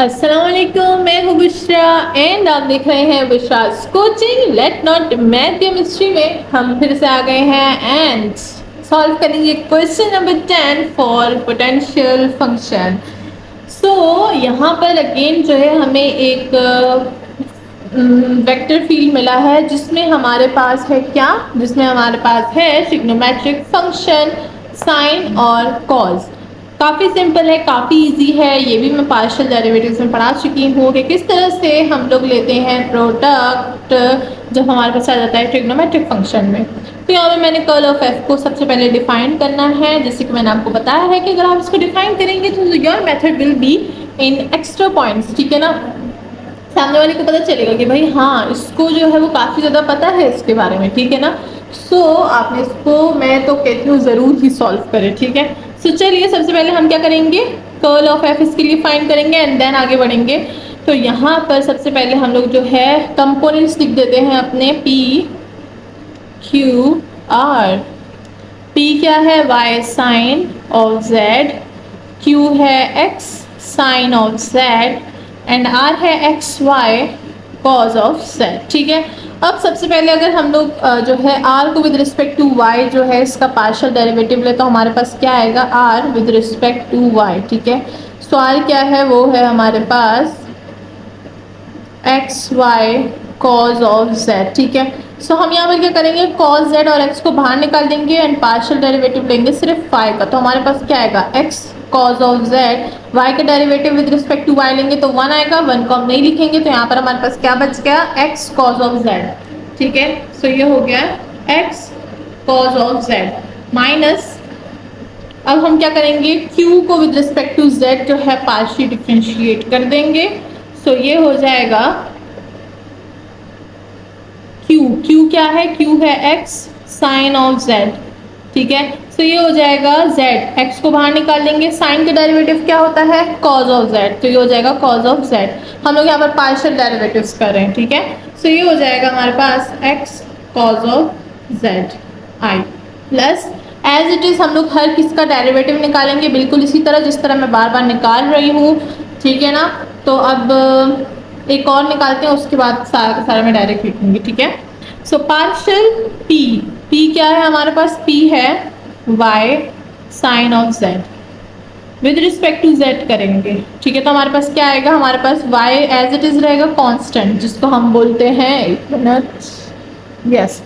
अस्सलाम वालेकुम, मैं हूँ बुशरा एंड आप देख रहे हैं बुशराज coaching let not math chemistry में हम फिर से आ गए हैं एंड सॉल्व करेंगे question number 10 for potential function. So यहाँ पर अगेन जो है हमें एक वेक्टर फील्ड मिला है जिसमें हमारे पास है क्या, जिसमें हमारे पास है ट्रिग्नोमेट्रिक फंक्शन साइन और कॉस। काफ़ी सिंपल है, काफ़ी इजी है। ये भी मैं पार्शियल डेरिवेटिव्स में पढ़ा चुकी हूँ कि किस तरह से हम लोग लेते हैं प्रोडक्ट जब हमारे पास आ जाता है ट्रिग्नोमेट्रिक फंक्शन में। तो यहाँ पे मैंने कर्ल ऑफ एफ को सबसे पहले डिफाइन करना है, जैसे कि मैंने आपको बताया है कि अगर आप इसको डिफाइन करेंगे तो your method will be in extra points, ठीक है ना। सामने वाले को पता चलेगा कि भाई हाँ इसको जो है वो काफ़ी ज़्यादा पता है इसके बारे में, ठीक है ना। सो आपने इसको, मैं तो कहती हूँ ज़रूर ही सॉल्व करें, ठीक है। सो चलिए सबसे पहले हम क्या करेंगे, कर्ल ऑफ एफ इसके लिए फाइंड करेंगे एंड देन आगे बढ़ेंगे। तो यहाँ पर सबसे पहले हम लोग जो है कंपोनेंट्स लिख देते हैं अपने पी क्यू आर। पी क्या है, y sine of z, Q है x sine of z and R है x y cos of z, ठीक है। अब सबसे पहले अगर हम लोग जो है r को विद रिस्पेक्ट टू y जो है इसका पार्शियल डेरिवेटिव ले तो हमारे पास क्या आएगा, r with respect to y, ठीक है। सो r क्या है, वो है हमारे पास x y cos of z, ठीक है। सो हम यहाँ पर क्या करेंगे, कॉज जेड और x को बाहर निकाल देंगे एंड पार्शियल डेरिवेटिव लेंगे सिर्फ y का। तो हमारे पास क्या आएगा, x cos of z, y का derivative with respect to y लेंगे तो 1 आएगा, 1 को हम नहीं लिखेंगे तो यहाँ पर हमारे पास क्या बच गया, x कॉज ऑफ जेड, ठीक है। सो ये हो गया x cos of Z minus, अब हम क्या करेंगे, q को विद रिस्पेक्ट टू z जो है पार्शियल डिफरेंशिएट कर देंगे। सो ये हो जाएगा q क्या है, q है x साइन ऑफ z, ठीक है। सो ये हो जाएगा z, x को बाहर निकाल देंगे, साइन का डेरिवेटिव क्या होता है, कॉज ऑफ z, तो ये हो जाएगा कॉज ऑफ z। हम लोग यहाँ पर पार्शियल डेरिवेटिव्स कर रहे हैं, ठीक है। सो ये हो जाएगा हमारे पास x cos of z i plus as it is हम लोग हर किसका डेरिवेटिव निकालेंगे बिल्कुल इसी तरह जिस तरह मैं बार बार निकाल रही हूँ, ठीक है ना। तो अब एक और निकालते हैं, उसके बाद सारा का सारा मैं डायरेक्ट लिखूँगी, ठीक है। सो पार्शियल p क्या है हमारे पास, p है y sine of z with respect to z करेंगे, ठीक है। तो हमारे पास क्या आएगा, हमारे पास y एज इट इज़ रहेगा कांस्टेंट जिसको हम बोलते हैं, एक मिनट, यस,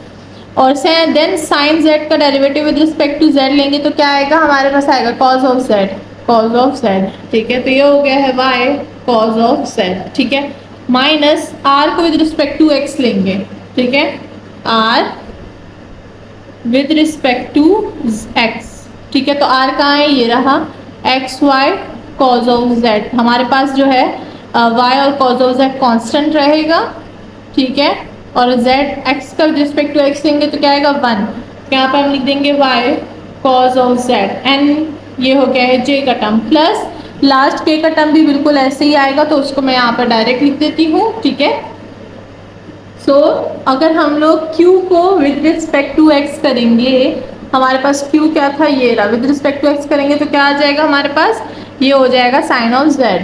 और से देन साइन z का derivative with respect to z लेंगे तो क्या आएगा, हमारे पास आएगा कॉज ऑफ z, ठीक है। तो ये हो गया है y कॉज ऑफ z, ठीक है, माइनस r को विद रिस्पेक्ट टू x लेंगे, ठीक है, r with respect to x, ठीक है। तो r कहाँ है, ये रहा, x y cos of z, हमारे पास जो है y और कॉज ऑफ z कांस्टेंट रहेगा, ठीक है, और z x का विद रिस्पेक्ट टू x लेंगे तो क्या आएगा 1, यहाँ पर हम लिख देंगे y cause of z and ये हो गया है j का टर्म प्लस लास्ट k का टर्म भी बिल्कुल ऐसे ही आएगा तो उसको मैं यहाँ पर डायरेक्ट लिख देती हूँ, ठीक है। सो अगर हम लोग q को विद रिस्पेक्ट टू x करेंगे, हमारे पास q क्या था, ये रहा, विद रिस्पेक्ट टू x करेंगे तो क्या आ जाएगा हमारे पास, ये हो जाएगा साइन ऑफ z,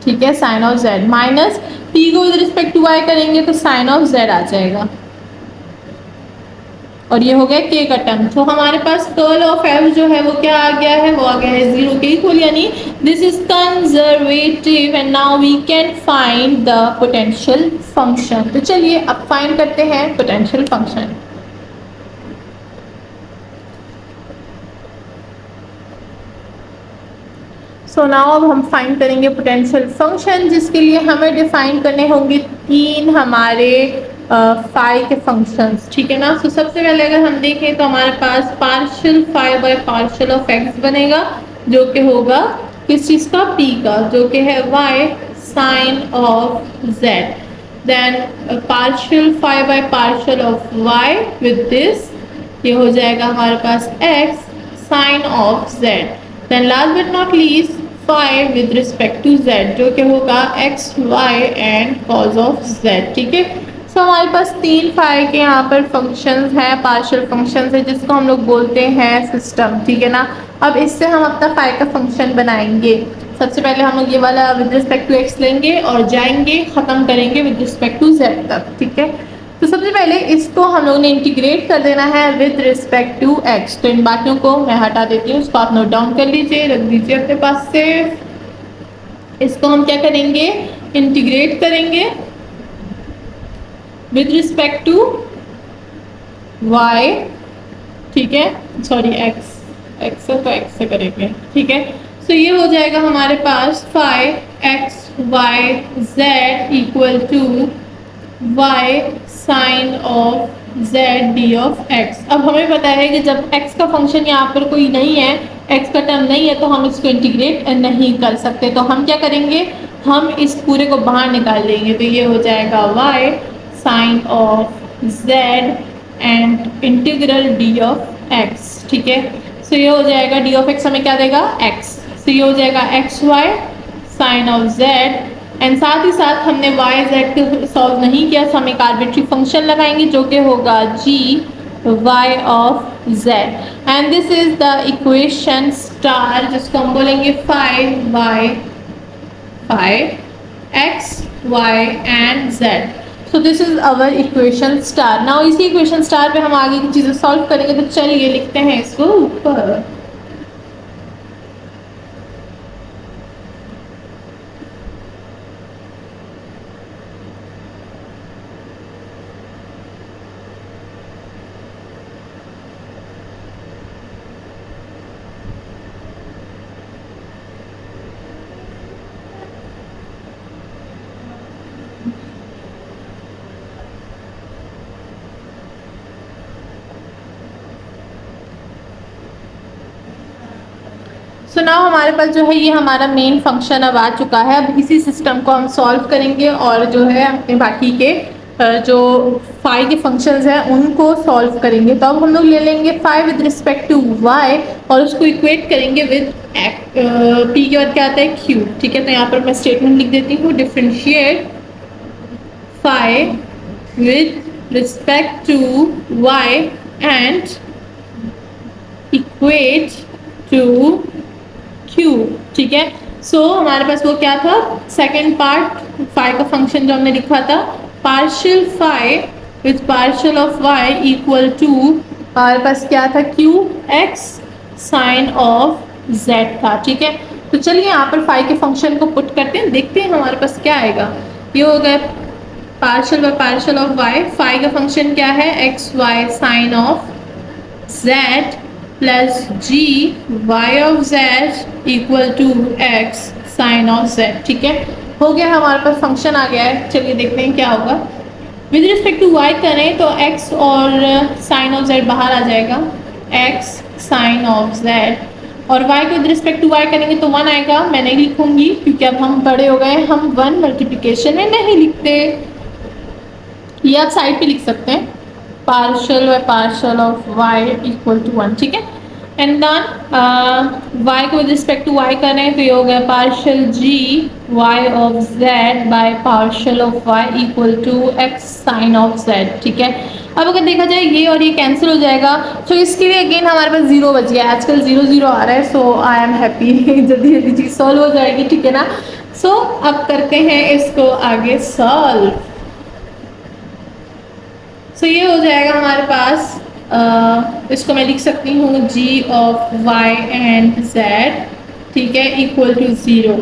ठीक है, sine of z minus p को विद रिस्पेक्ट टू y करेंगे तो साइन ऑफ z आ जाएगा और ये हो गया k का टर्म। तो हमारे पास कर्ल ऑफ f जो है वो क्या आ गया है, वो आ गया है 0 के इक्वल, यानी this is conservative and now we can find the potential function. तो चलिए अब फाइंड करते हैं पोटेंशियल फंक्शन। सो नाउ अब हम फाइंड करेंगे पोटेंशियल फंक्शन, जिसके लिए हमें डिफाइन करने होंगे 3 हमारे फाई के फंक्शंस, ठीक है ना। सो सबसे पहले अगर हम देखें तो हमारे पास partial phi by partial of x बनेगा जो कि होगा किस चीज़ का, p का, जो कि है y sine of z, then partial phi by partial of y with this, ये हो जाएगा हमारे पास x sine of z, then last but not least phi with respect to z जो कि होगा x y and cos of z, ठीक है। सो हमारे पास 3 फाई के यहाँ पर फंक्शंस हैं, पार्शियल फंक्शंस है जिसको हम लोग बोलते हैं सिस्टम, ठीक है ना। अब इससे हम अपना फाई का फंक्शन बनाएंगे। सबसे पहले हम लोग ये वाला विद रिस्पेक्ट टू एक्स लेंगे और जाएंगे ख़त्म करेंगे विद रिस्पेक्ट टू जेड तक, ठीक है। तो सबसे पहले इसको हम लोग ने इंटीग्रेट कर देना है विद रिस्पेक्ट टू एक्स। तो इन बाकियों को मैं हटा देती हूँ, उसको आप नोट डाउन कर लीजिए, रख दीजिए अपने पास से। इसको हम क्या करेंगे, इंटीग्रेट करेंगे विद रिस्पेक्ट टू वाई, ठीक है, सॉरी एक्स, एक्स है तो एक्स से करेंगे, ठीक है। तो ये हो जाएगा हमारे पास five x y z equal to y sine of z d of x. अब हमें पता है कि जब एक्स का फंक्शन यहाँ पर कोई नहीं है, एक्स का टर्म नहीं है, तो हम इसको इंटीग्रेट नहीं कर सकते। तो हम क्या करेंगे, हम इस पूरे को बाहर निकाल लेंगे। तो ये हो जाएगा y sine of z and integral d of x, ठीक है। सो ये हो जाएगा डी ऑफ एक्स हमें क्या देगा, एक्स। सो ये हो जाएगा x y sine of z, and साथ ही साथ हमने वाई जेड को सॉल्व नहीं किया, तो हम एक आर्बिट्री फंक्शन लगाएंगे जो कि होगा g y of z, and this is the equation star, जिसको हम बोलेंगे five y five x y and z. So this is our equation star. Now इसी इक्वेशन स्टार पे हम आगे की चीज़ें सॉल्व करेंगे। तो चलिए लिखते हैं इसको ऊपर। सो नाउ हमारे पास जो है ये हमारा मेन फंक्शन अब आ चुका है। अब इसी सिस्टम को हम सॉल्व करेंगे और जो है अपने बाकी के जो फाई के फंक्शंस हैं उनको सॉल्व करेंगे। तो अब हम लोग ले लेंगे phi with respect to y और उसको इक्वेट करेंगे विद पी के बाद क्या आता है, क्यू, ठीक है। तो यहाँ पर मैं स्टेटमेंट लिख देती हूँ, differentiate phi with respect to y and equate to q, ठीक है। सो हमारे पास वो क्या था, सेकेंड पार्ट फाई का फंक्शन जो हमने लिखा था, partial phi with partial of y equal to हमारे पास क्या था, q x sine of z था, ठीक है। तो चलिए यहाँ पर फाई के फंक्शन को पुट करते हैं, देखते हैं हमारे पास क्या आएगा। ये हो गया partial by partial of y, phi का फंक्शन क्या है, x y sine of z plus g y of z equal to x sine of z, ठीक है। हो गया, हमारे पास फंक्शन आ गया है। चलिए देखते हैं क्या होगा। विद रिस्पेक्ट टू वाई करें तो एक्स और साइन ऑफ जेड बाहर आ जाएगा, एक्स साइन ऑफ जेड, और वाई को विद रिस्पेक्ट टू वाई करेंगे तो 1 आएगा। मैं नहीं लिखूंगी क्योंकि अब हम बड़े हो गए, हम 1 मल्टीप्लिकेशन में नहीं लिखते। ये आप साइड पे लिख सकते हैं, partial by partial of y equal to 1, ठीक है। एंड देन वाई को विद रिस्पेक्ट टू वाई करें तो ये हो गया partial g y of z by partial of y equal to x sine of z, ठीक है। अब अगर देखा जाए ये और ये कैंसिल हो जाएगा, तो इसके लिए अगेन हमारे पास 0 बच गया। आजकल 0 0 आ रहा है, सो आई एम हैप्पी, जल्दी जल्दी चीज़ सॉल्व हो जाएगी, ठीक है ना। सो अब करते हैं इसको आगे सॉल्व। सो ये हो जाएगा हमारे पास, इसको मैं लिख सकती हूँ g of Y and Z, ठीक है, इक्वल टू 0,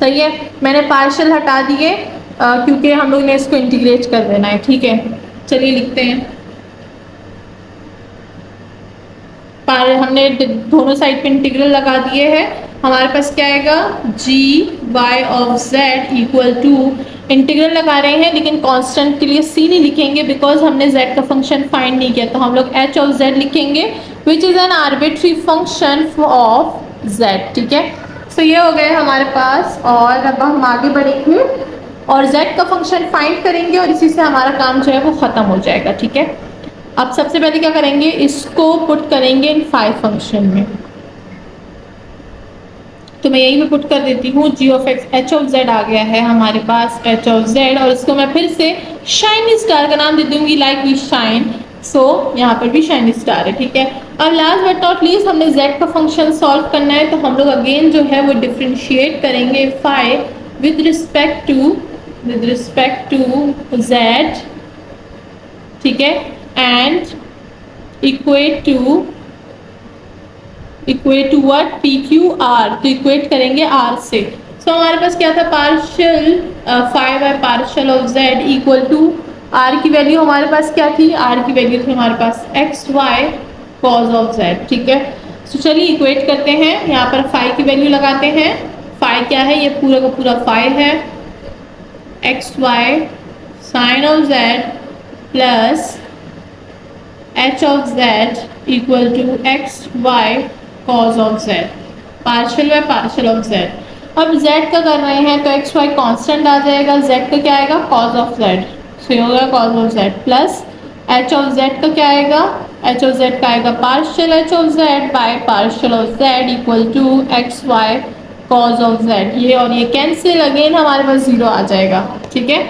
सही है। मैंने पार्शियल हटा दिए क्योंकि हम लोग ने इसको इंटीग्रेट कर देना है, ठीक है। चलिए लिखते हैं, हमने दोनों साइड पे इंटीग्रल लगा दिए हैं। हमारे पास क्या आएगा, g y of z equal to, integral लगा रहे हैं लेकिन कांस्टेंट के लिए सी नहीं लिखेंगे बिकॉज हमने z का फंक्शन फाइंड नहीं किया, तो हम लोग h ऑफ z लिखेंगे which is an arbitrary function of z, ठीक है। सो ये हो गए हमारे पास, और अब हम आगे बढ़ेंगे और z का फंक्शन फाइंड करेंगे और इसी से हमारा काम जो है वो ख़त्म हो जाएगा, ठीक है। अब सबसे पहले क्या करेंगे, इसको पुट करेंगे इन फाई फंक्शन में। तो मैं यहीं पे पुट कर देती हूँ, g of x, h of z आ गया है हमारे पास, एच ऑफ जेड, और इसको मैं फिर से शाइनी स्टार का नाम दे दूँगी, लाइक वी शाइन सो यहाँ पर भी शाइनी स्टार है, ठीक है। अब लास्ट बट नॉट लीस्ट हमने z का फंक्शन सॉल्व करना है, तो हम लोग अगेन जो है वो डिफरेंशिएट करेंगे phi with respect to z, ठीक है, and equate to what, p q r, तो इक्वेट करेंगे r से। सो हमारे पास क्या था, partial phi by partial of z equal to r की वैल्यू हमारे पास क्या थी, r की वैल्यू थी हमारे पास x y cos of z, ठीक है। तो चलिए इक्वेट करते हैं, यहाँ पर फाई की वैल्यू लगाते हैं। फाई क्या है, ये पूरा का पूरा फाई है, x y sine of z plus h of z equal to x y cos of z, partial by partial of z। अब z का कर रहे हैं तो एक्स वाई कॉन्स्टेंट आ जाएगा, z का क्या आएगा, कॉज ऑफ z, सो होगा cos of z plus h of z का क्या आएगा, एच ऑफ z का आएगा partial h of z by partial of z equal to x y cos of z। ये और ये कैंसिल, अगेन हमारे पास जीरो आ जाएगा, ठीक है।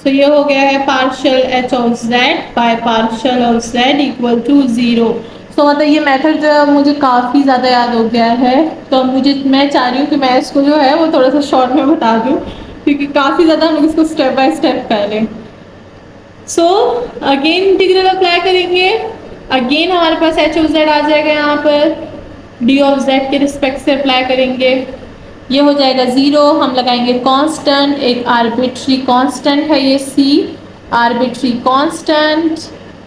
तो ये हो गया है partial h of z by partial of z equal to zero. So मतलब ये मेथड जो है मुझे काफ़ी ज़्यादा याद हो गया है, तो मैं चाह रही हूँ कि मैं इसको जो है वो थोड़ा सा शॉर्ट में बता दूँ, क्योंकि काफ़ी ज़्यादा हम इसको स्टेप बाय स्टेप कर लें। सो अगेन इंटीग्रल अप्लाई करेंगे, अगेन हमारे पास एच ऑफ जेड आ जाएगा, यहाँ पर डी ऑफ जेड के रिस्पेक्ट से अप्लाई करेंगे, ये हो जाएगा ज़ीरो। हम लगाएंगे कांस्टेंट, एक आर्बिट्री कांस्टेंट है ये c, आर्बिट्री कांस्टेंट,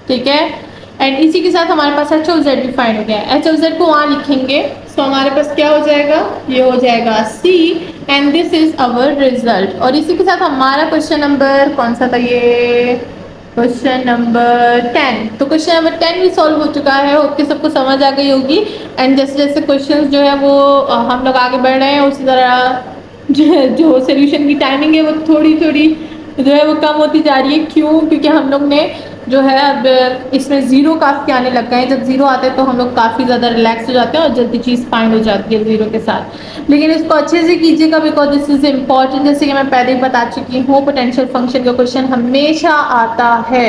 ठीक है। एंड इसी के साथ हमारे पास एच ऑफ जेड भी फाइंड हो गया है, एच ऑफ जेड को वहाँ लिखेंगे, सो हमारे पास क्या हो जाएगा, ये हो जाएगा c and this is our result. और इसी के साथ हमारा क्वेश्चन नंबर कौन सा था, ये क्वेश्चन नंबर 10। तो क्वेश्चन नंबर 10 भी सॉल्व हो चुका है, होप सबको समझ आ गई होगी। एंड जैसे जैसे क्वेश्चंस जो है वो हम लोग आगे बढ़ रहे हैं, उसी तरह जो सोल्यूशन की टाइमिंग है वो थोड़ी थोड़ी जो है वो कम होती जा रही है। क्यों, क्योंकि हम लोग ने जो है अब इसमें ज़ीरो काफ़ी आने लग गए हैं, जब ज़ीरो आते हैं तो हम लोग काफ़ी ज़्यादा रिलैक्स हो जाते हैं और जल्दी चीज़ फाइंड हो जाती है ज़ीरो के साथ। लेकिन इसको अच्छे से कीजिएगा, बिकॉज दिस इज़ इम्पॉर्टेंट। जैसे कि मैं पहले ही बता चुकी हूँ, पोटेंशियल फंक्शन का क्वेश्चन हमेशा आता है।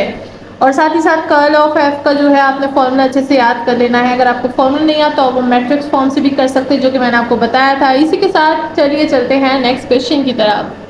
और साथ ही साथ कर्ल ऑफ एफ का जो है आपने फॉर्मूला अच्छे से याद कर लेना है। अगर आपको फॉर्मूला नहीं आता तो वो मैट्रिक्स फॉर्म से भी कर सकते हैं, जो कि मैंने आपको बताया था। इसी के साथ चलिए चलते हैं नेक्स्ट क्वेश्चन की तरफ।